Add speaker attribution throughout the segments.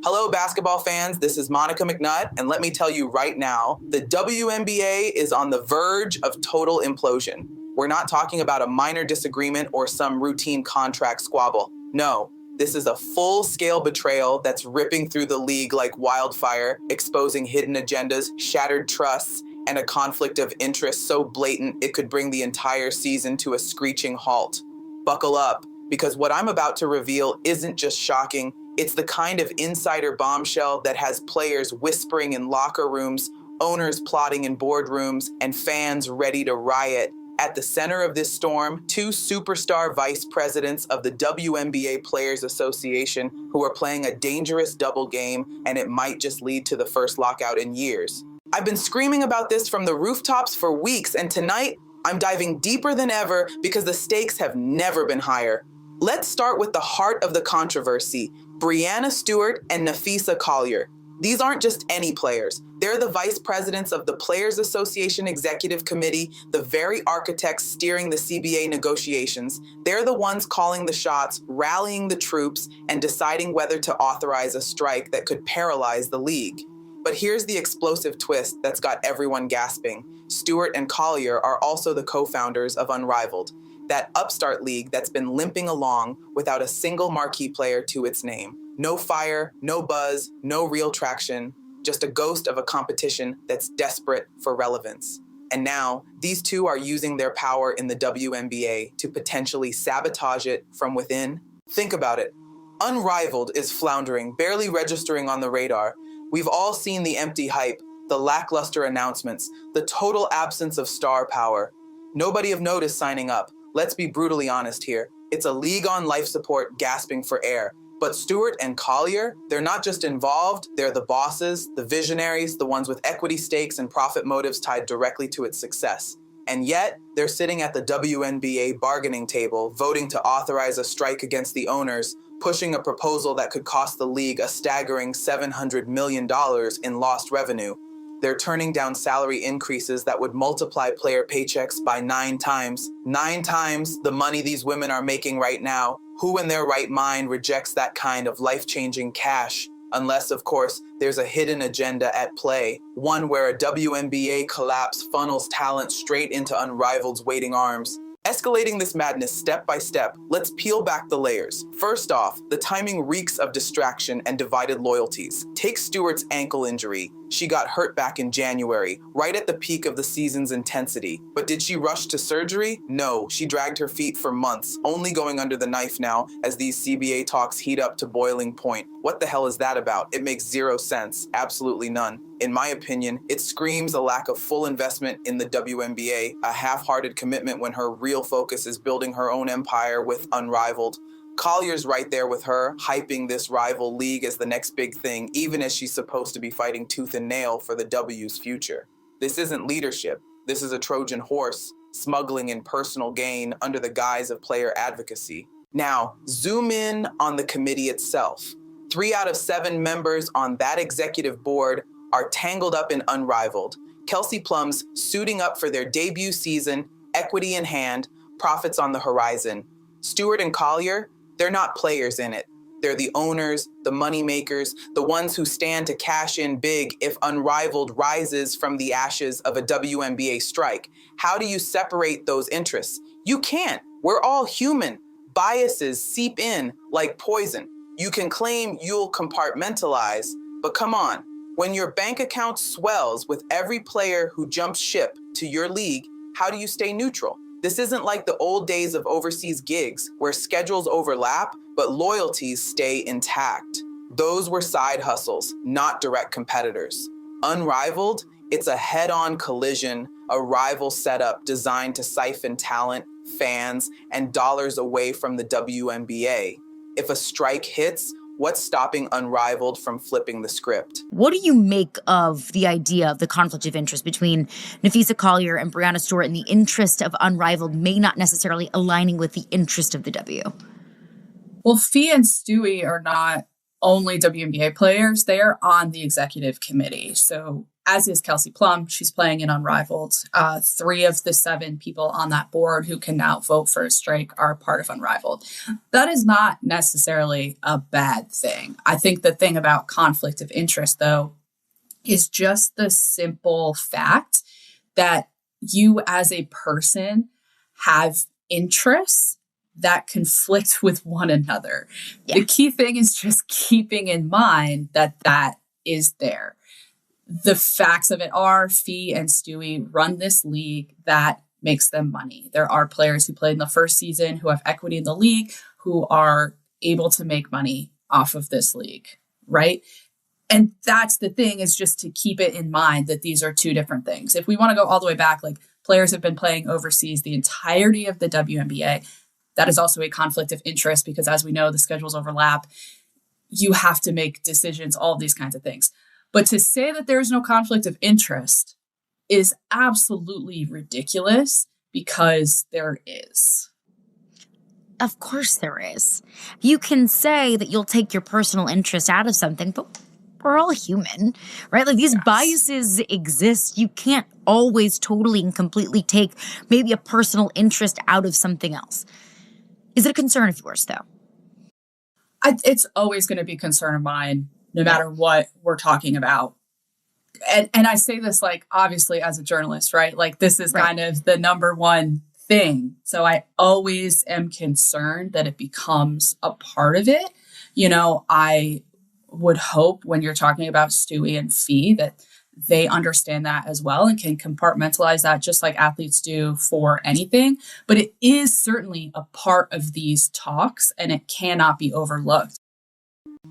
Speaker 1: Hello, basketball fans. This is Monica McNutt, and let me tell you right now, the WNBA is on the verge of total implosion. We're not talking about a minor disagreement or some routine contract squabble. No, this is a full-scale betrayal that's ripping through the league like wildfire, exposing hidden agendas, shattered trusts, and a conflict of interest so blatant it could bring the entire season to a screeching halt. Buckle up, because what I'm about to reveal isn't just shocking. It's the kind of insider bombshell that has players whispering in locker rooms, owners plotting in boardrooms, and fans ready to riot. At the center of this storm, two superstar vice presidents of the WNBA Players Association who are playing a dangerous double game, and it might just lead to the first lockout in years. I've been screaming about this from the rooftops for weeks, and tonight, I'm diving deeper than ever because the stakes have never been higher. Let's start with the heart of the controversy, Breanna Stewart and Napheesa Collier. These aren't just any players. They're the vice presidents of the Players Association Executive Committee, the very architects steering the CBA negotiations. They're the ones calling the shots, rallying the troops, and deciding whether to authorize a strike that could paralyze the league. But here's the explosive twist that's got everyone gasping. Stewart and Collier are also the co-founders of Unrivaled, that upstart league that's been limping along without a single marquee player to its name. No fire, no buzz, no real traction, just a ghost of a competition that's desperate for relevance. And now, these two are using their power in the WNBA to potentially sabotage it from within. Think about it. Unrivaled is floundering, barely registering on the radar. We've all seen the empty hype, the lackluster announcements, the total absence of star power. Nobody of note is signing up. Let's be brutally honest here. It's a league on life support gasping for air. But Stewart and Collier, they're not just involved, they're the bosses, the visionaries, the ones with equity stakes and profit motives tied directly to its success. And yet, they're sitting at the WNBA bargaining table, voting to authorize a strike against the owners, pushing a proposal that could cost the league a staggering $700 million in lost revenue. They're turning down salary increases that would multiply player paychecks by 9 times. 9 times the money these women are making right now. Who in their right mind rejects that kind of life-changing cash? Unless, of course, there's a hidden agenda at play. One where a WNBA collapse funnels talent straight into Unrivaled's waiting arms. Escalating this madness step by step, let's peel back the layers. First off, the timing reeks of distraction and divided loyalties. Take Stewart's ankle injury. She got hurt back in January, right at the peak of the season's intensity. But did she rush to surgery? No, she dragged her feet for months, only going under the knife now as these CBA talks heat up to boiling point. What the hell is that about? It makes zero sense. Absolutely none. In my opinion, it screams a lack of full investment in the WNBA, a half-hearted commitment when her real focus is building her own empire with Unrivaled. Collier's right there with her, hyping this rival league as the next big thing, even as she's supposed to be fighting tooth and nail for the W's future. This isn't leadership. This is a Trojan horse, smuggling in personal gain under the guise of player advocacy. Now, zoom in on the committee itself. 3 out of 7 members on that executive board are tangled up in Unrivaled. Kelsey Plum's suiting up for their debut season, equity in hand, profits on the horizon. Stewart and Collier, they're not players in it. They're the owners, the money makers, the ones who stand to cash in big if Unrivaled rises from the ashes of a WNBA strike. How do you separate those interests? You can't. We're all human. Biases seep in like poison. You can claim you'll compartmentalize, but come on. When your bank account swells with every player who jumps ship to your league, how do you stay neutral? This isn't like the old days of overseas gigs where schedules overlap, but loyalties stay intact. Those were side hustles, not direct competitors. Unrivaled, it's a head-on collision, a rival setup designed to siphon talent, fans, and dollars away from the WNBA. If a strike hits, what's stopping Unrivaled from flipping the script?
Speaker 2: What do you make of the idea of the conflict of interest between Napheesa Collier and Breanna Stewart and the interest of Unrivaled may not necessarily aligning with the interest of the W?
Speaker 3: Well, Fee and Stewie are not only WNBA players. They are on the executive committee. So as is Kelsey Plum, she's playing in Unrivaled. 3 of the 7 people on that board who can now vote for a strike are part of Unrivaled. That is not necessarily a bad thing. I think the thing about conflict of interest, though, is just the simple fact that you as a person have interests that conflict with one another. Yeah. The key thing is just keeping in mind that that is there. The facts of it are Fee and Stewie run this league that makes them money. There are players who played in the first season who have equity in the league who are able to make money off of this league, right? And that's the thing, is just to keep it in mind that these are 2 different things. If we want to go all the way back, like players have been playing overseas the entirety of the WNBA. That is also a conflict of interest because, as we know, the schedules overlap. You have to make decisions, all of these kinds of things. But to say that there is no conflict of interest is absolutely ridiculous, because there is.
Speaker 2: Of course there is. You can say that you'll take your personal interest out of something, but we're all human, right? Like, these biases exist. You can't always totally and completely take maybe a personal interest out of something else. Is it a concern of yours, though?
Speaker 3: It's always going to be a concern of mine, no matter what we're talking about. And I say this, like, obviously as a journalist, right? Like, this is kind of the number one thing. So I always am concerned that it becomes a part of it. You know, I would hope when you're talking about Stewie and Fee that they understand that as well and can compartmentalize that just like athletes do for anything. But it is certainly a part of these talks, and it cannot be overlooked.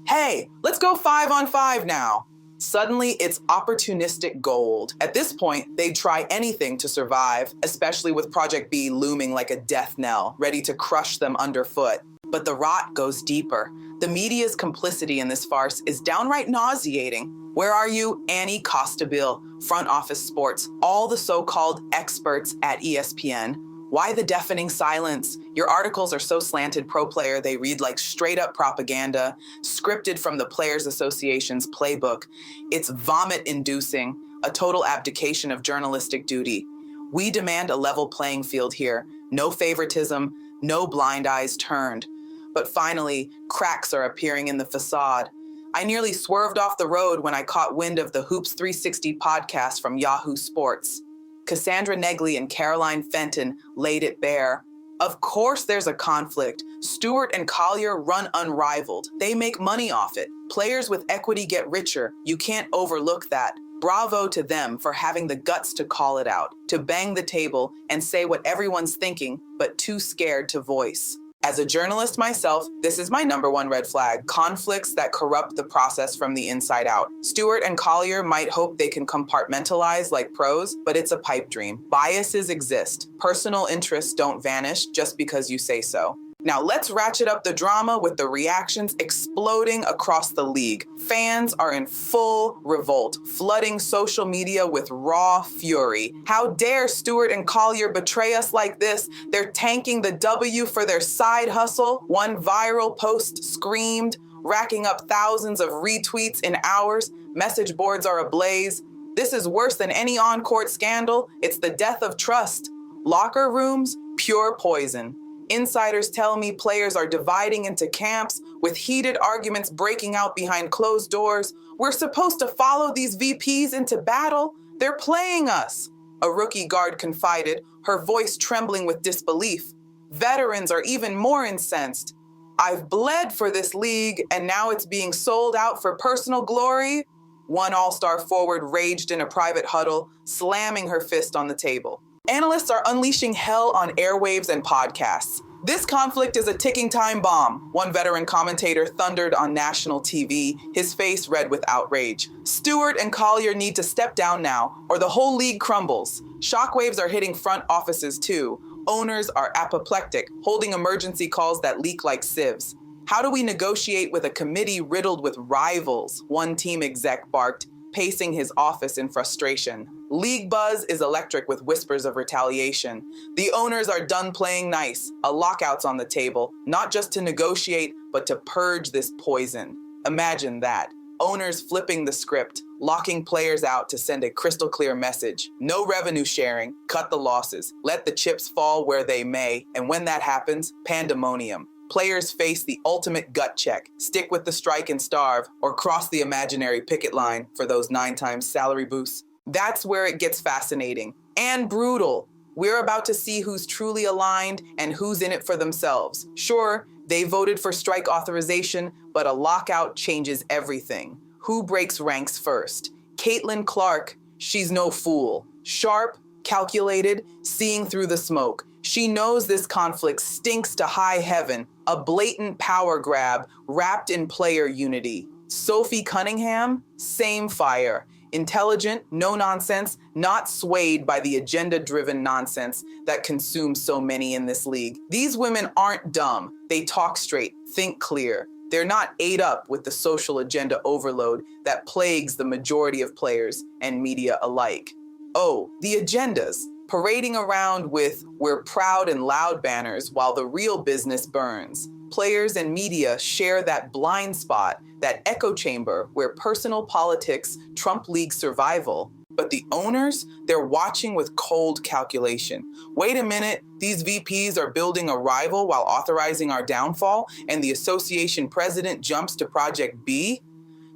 Speaker 1: Hey, let's go 5-on-5 now. Suddenly, it's opportunistic gold. At this point, they'd try anything to survive, especially with Project B looming like a death knell, ready to crush them underfoot. But the rot goes deeper. The media's complicity in this farce is downright nauseating. Where are you, Annie Costabile, front office sports, all the so-called experts at ESPN? Why the deafening silence? Your articles are so slanted pro-player they read like straight-up propaganda, scripted from the Players Association's playbook. It's vomit-inducing, a total abdication of journalistic duty. We demand a level playing field here. No favoritism, no blind eyes turned. But finally, cracks are appearing in the facade. I nearly swerved off the road when I caught wind of the Hoops 360 podcast from Yahoo Sports. Cassandra Negley and Caroline Fenton laid it bare. Of course there's a conflict. Stewart and Collier run Unrivaled. They make money off it. Players with equity get richer. You can't overlook that. Bravo to them for having the guts to call it out, to bang the table and say what everyone's thinking, but too scared to voice. As a journalist myself, this is my number one red flag: conflicts that corrupt the process from the inside out. Stewart and Collier might hope they can compartmentalize like pros, but it's a pipe dream. Biases exist. Personal interests don't vanish just because you say so. Now let's ratchet up the drama with the reactions exploding across the league. Fans are in full revolt, flooding social media with raw fury. How dare Stewart and Collier betray us like this? They're tanking the W for their side hustle. One viral post screamed, racking up thousands of retweets in hours. Message boards are ablaze. This is worse than any on-court scandal. It's the death of trust. Locker rooms, pure poison. Insiders tell me players are dividing into camps with heated arguments breaking out behind closed doors. We're supposed to follow these VPs into battle. They're playing us. A rookie guard confided, her voice trembling with disbelief. Veterans are even more incensed. I've bled for this league, and now it's being sold out for personal glory. One all-star forward raged in a private huddle, slamming her fist on the table. Analysts are unleashing hell on airwaves and podcasts. This conflict is a ticking time bomb, one veteran commentator thundered on national TV, his face red with outrage. Stewart and Collier need to step down now, or the whole league crumbles. Shockwaves are hitting front offices too. Owners are apoplectic, holding emergency calls that leak like sieves. How do we negotiate with a committee riddled with rivals? One team exec barked, pacing his office in frustration. League buzz is electric with whispers of retaliation. The owners are done playing nice. A lockout's on the table, not just to negotiate, but to purge this poison. Imagine that. Owners flipping the script, locking players out to send a crystal clear message. No revenue sharing, cut the losses, let the chips fall where they may, and when that happens, pandemonium. Players face the ultimate gut check, stick with the strike and starve, or cross the imaginary picket line for those 9 times salary boosts. That's where it gets fascinating and brutal. We're about to see who's truly aligned and who's in it for themselves. Sure, they voted for strike authorization, but a lockout changes everything. Who breaks ranks first? Caitlin Clark, she's no fool. Sharp, calculated, seeing through the smoke. She knows this conflict stinks to high heaven, a blatant power grab wrapped in player unity. Sophie Cunningham, same fire. Intelligent, no nonsense, not swayed by the agenda-driven nonsense that consumes so many in this league. These women aren't dumb. They talk straight, think clear. They're not ate up with the social agenda overload that plagues the majority of players and media alike. Oh, the agendas, parading around with "we're proud and loud" banners while the real business burns. Players and media share that blind spot, that echo chamber where personal politics trump league survival. But the owners, they're watching with cold calculation. Wait a minute, these VPs are building a rival while authorizing our downfall, and the association president jumps to Project B?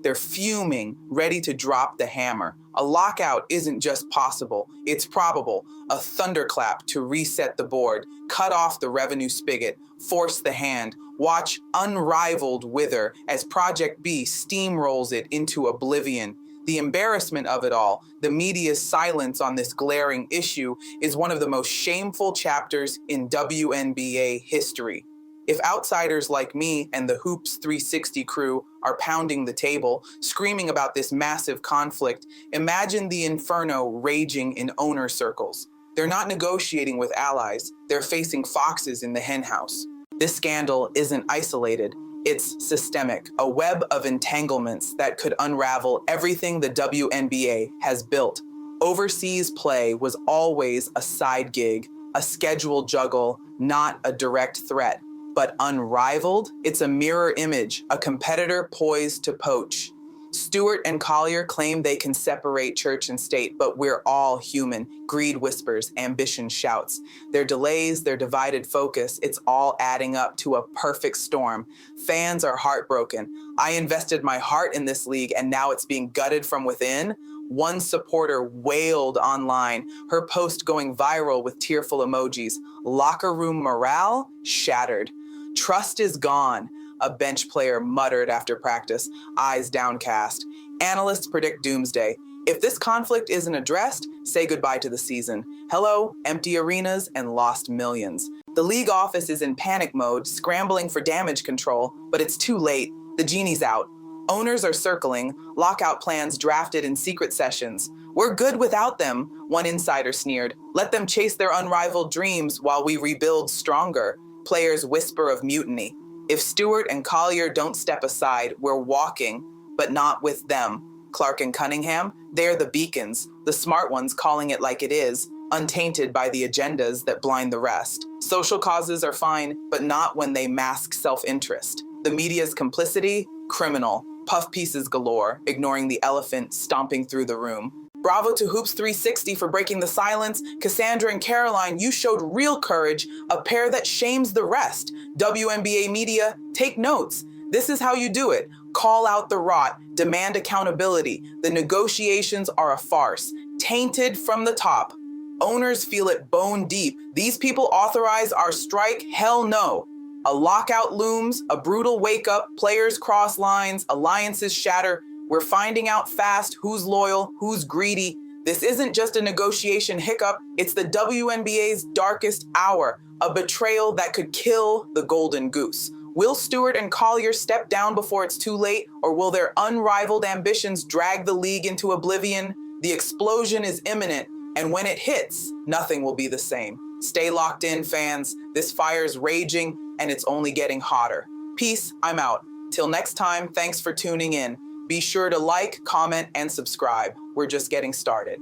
Speaker 1: They're fuming, ready to drop the hammer. A lockout isn't just possible, it's probable. A thunderclap to reset the board, cut off the revenue spigot, force the hand, watch Unrivaled wither as Project B steamrolls it into oblivion. The embarrassment of it all, the media's silence on this glaring issue, is one of the most shameful chapters in WNBA history. If outsiders like me and the Hoops 360 crew are pounding the table, screaming about this massive conflict, imagine the inferno raging in owner circles. They're not negotiating with allies, they're facing foxes in the henhouse. This scandal isn't isolated, it's systemic, a web of entanglements that could unravel everything the WNBA has built. Overseas play was always a side gig, a schedule juggle, not a direct threat. But Unrivaled, it's a mirror image, a competitor poised to poach. Stewart and Collier claim they can separate church and state, but we're all human. Greed whispers, ambition shouts. Their delays, their divided focus, it's all adding up to a perfect storm. Fans are heartbroken. I invested my heart in this league and now it's being gutted from within. One supporter wailed online, her post going viral with tearful emojis. Locker room morale shattered. Trust is gone, a bench player muttered after practice, eyes downcast. Analysts predict doomsday. If this conflict isn't addressed, say goodbye to the season. Hello, empty arenas and lost millions. The league office is in panic mode, scrambling for damage control, but it's too late. The genie's out. Owners are circling, lockout plans drafted in secret sessions. We're good without them, one insider sneered. Let them chase their unrivaled dreams while we rebuild stronger. Players whisper of mutiny. If Stewart and Collier don't step aside, we're walking, but not with them. Clark and Cunningham, they're the beacons, the smart ones calling it like it is, untainted by the agendas that blind the rest. Social causes are fine, but not when they mask self-interest. The media's complicity, criminal. Puff pieces galore, ignoring the elephant stomping through the room. Bravo to Hoops 360 for breaking the silence. Cassandra and Caroline, you showed real courage, a pair that shames the rest. WNBA media, take notes. This is how you do it. Call out the rot, demand accountability. The negotiations are a farce, tainted from the top. Owners feel it bone deep. These people authorize our strike? Hell no. A lockout looms, a brutal wake-up, players cross lines, alliances shatter. We're finding out fast who's loyal, who's greedy. This isn't just a negotiation hiccup, it's the WNBA's darkest hour, a betrayal that could kill the golden goose. Will Stewart and Collier step down before it's too late, or will their unrivaled ambitions drag the league into oblivion? The explosion is imminent, and when it hits, nothing will be the same. Stay locked in, fans. This fire's raging, and it's only getting hotter. Peace, I'm out. Till next time, thanks for tuning in. Be sure to like, comment, and subscribe. We're just getting started.